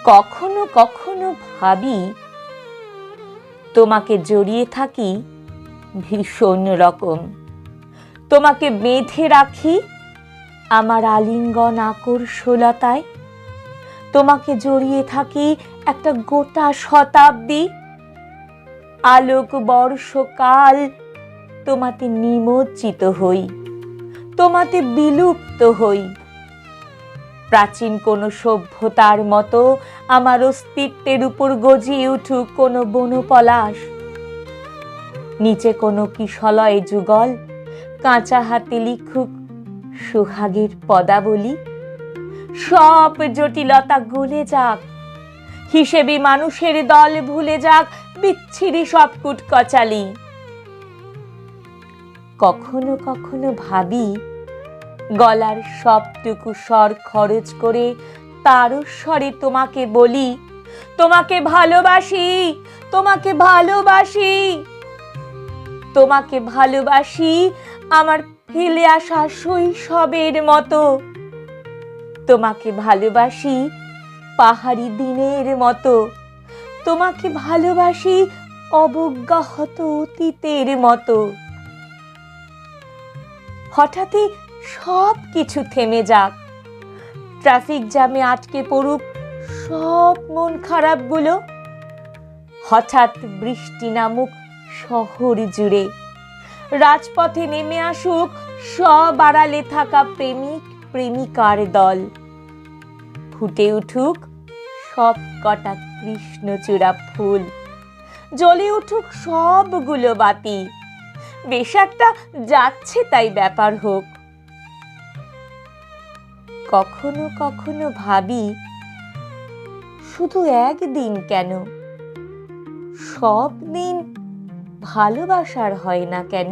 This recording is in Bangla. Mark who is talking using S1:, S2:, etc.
S1: কখনো কখনো ভাবি তোমাকে জড়িয়ে থাকি ভীষণ রকম, তোমাকে বেঁধে রাখি আমার আলিঙ্গন আকর্ষলতায়, তোমাকে জড়িয়ে থাকি একটা গোটা শতাব্দী, আলোক বর্ষকাল তোমাতে নিমজ্জিত হই, তোমাতে বিলুপ্ত হই। প্রাচীন কোনো সভ্যতার মতো আমার অস্তিত্বের উপর গজিয়ে উঠুক কোনো বনপলাশ, নিচে কোনো কিশলয় যুগল কাঁচা হাতে লিখুক সোহাগের পদাবলী। সব জটিলতা গলে যাক, হিসেবে মানুষের দল ভুলে যাক বিচ্ছিরি সব কুটকচালি। কখনো কখনো ভাবি গলার সবটুকু স্বর খরচ করে তারস্বরে তোমাকে বলি, তোমাকে ভালোবাসি, তোমাকে ভালোবাসি, তোমাকে ভালোবাসি আমার ফেলে আসা শৈশবের মতো, তোমাকে ভালোবাসি পাহাড়ি দিনের মতো, তোমাকে ভালোবাসি অবজ্ঞাহত অতীতের মতো। হঠাৎই সব কিছু থেমে যাক, ট্রাফিক জ্যামে আটকে পড়ুক সব মন খারাপগুলো, হঠাৎ বৃষ্টি নামুক শহর জুড়ে, রাজপথে নেমে আসুক সব আড়ালে থাকা প্রেমিক প্রেমিকার দল, ফুটে উঠুক সব কটা কৃষ্ণচূড়া ফুল, জ্বলে উঠুক সবগুলো বাতি, বেশ একটা যাচ্ছে তাই ব্যাপার হোক। কখনো কখনো ভাবি শুধু একদিন কেন, সব দিন ভালোবাসার হয় না কেন?